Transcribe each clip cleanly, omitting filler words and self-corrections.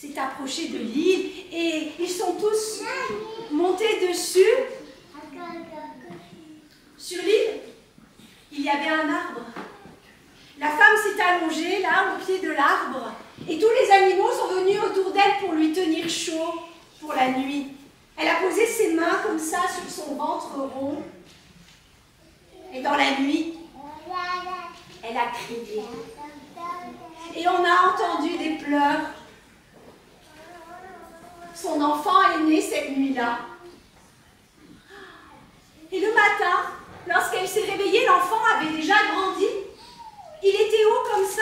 s'est approché de l'île et ils sont tous montés dessus. Sur l'île, il y avait un arbre. La femme s'est allongée là, au pied de l'arbre, et tous les animaux sont venus autour d'elle pour lui tenir chaud pour la nuit. Elle a posé ses mains comme ça sur son ventre rond, et dans la nuit, elle a crié. Et on a entendu des pleurs. Son enfant est né cette nuit-là. Et le matin, lorsqu'elle s'est réveillée, l'enfant avait déjà grandi. Il était haut comme ça.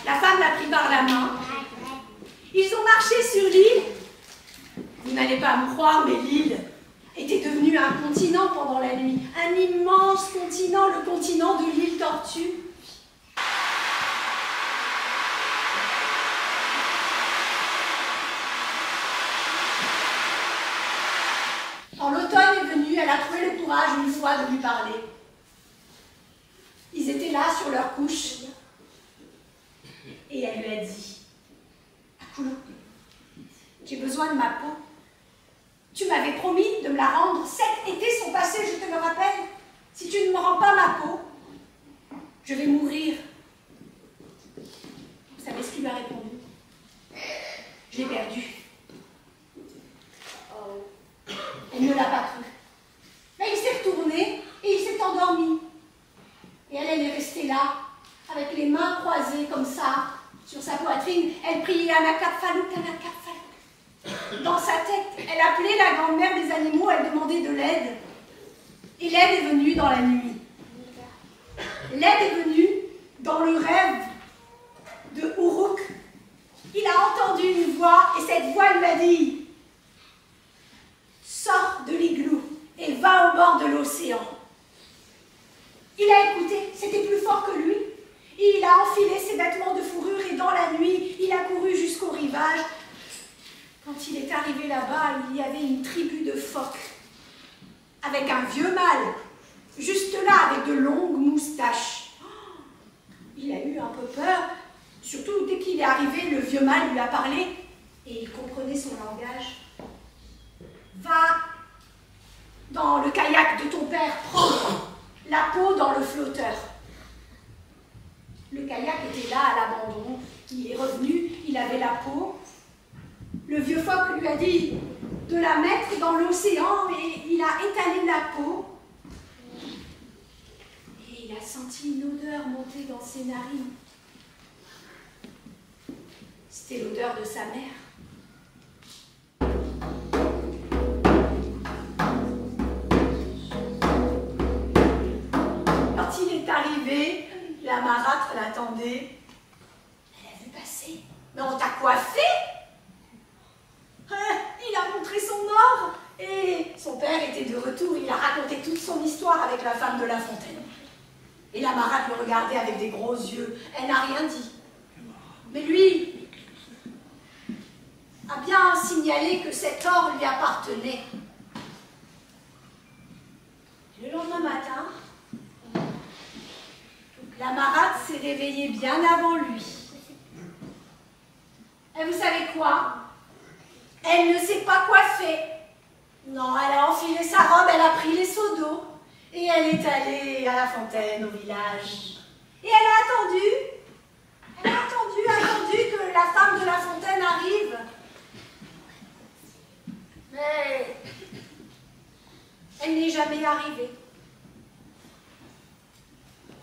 La femme l'a pris par la main. Ils ont marché sur l'île. Vous n'allez pas me croire, mais l'île était devenue un continent pendant la nuit. Un immense continent, le continent de l'île Tortue. Quand l'automne est venu, elle a trouvé le courage une fois de lui parler. Ils étaient là sur leur couche. Et elle lui a dit, Akulo, j'ai besoin de ma peau. Tu m'avais promis de me la rendre. 7 étés sont passés, je te le rappelle. Si tu ne me rends pas ma peau, je vais mourir. Vous savez ce qu'il lui a répondu? Je l'ai perdu. Elle ne l'a pas cru. Mais il s'est retourné et il s'est endormi. Et elle est restée là, avec les mains croisées comme ça, sur sa poitrine. Elle priait Anakapfalouk, Anakapfalouk. Dans sa tête, elle appelait la grand-mère des animaux, elle demandait de l'aide. Et l'aide est venue dans la nuit. L'aide est venue dans le rêve de Uruk. Il a entendu une voix et cette voix lui a dit, sors de l'igloo et va au bord de l'océan. Il a écouté, c'était plus fort que lui. Il a enfilé ses vêtements de fourrure et dans la nuit, il a couru jusqu'au rivage. Quand il est arrivé là-bas, il y avait une tribu de phoques avec un vieux mâle, juste là, avec de longues moustaches. Il a eu un peu peur, surtout dès qu'il est arrivé, le vieux mâle lui a parlé et il comprenait son langage. Va dans le kayak de ton père, prends la peau dans le flotteur. Le kayak était là à l'abandon. Il est revenu, il avait la peau. Le vieux phoque lui a dit de la mettre dans l'océan et il a étalé la peau. Et il a senti une odeur monter dans ses narines. C'était l'odeur de sa mère. Quand il est arrivé, la marâtre l'attendait. Elle a vu passer. Mais on t'a coiffé? Il a montré son or. Et son père était de retour. Il a raconté toute son histoire avec la femme de La Fontaine. Et la marâtre le regardait avec des gros yeux. Elle n'a rien dit. Mais lui a bien signalé que cet or lui appartenait. Et le lendemain matin, la marâtre s'est réveillée bien avant lui. Et vous savez quoi? Elle ne s'est pas coiffée. Non, elle a enfilé sa robe, elle a pris les seaux d'eau. Et elle est allée à La Fontaine, au village. Et elle a attendu que la femme de La Fontaine arrive. Mais elle n'est jamais arrivée.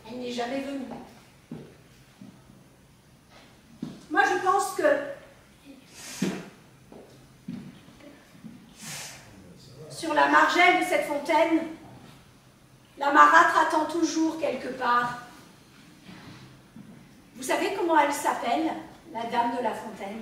Elle n'est jamais venue. Moi, je pense que sur la margelle de cette fontaine, la marâtre attend toujours quelque part. Vous savez comment elle s'appelle, la dame de La Fontaine?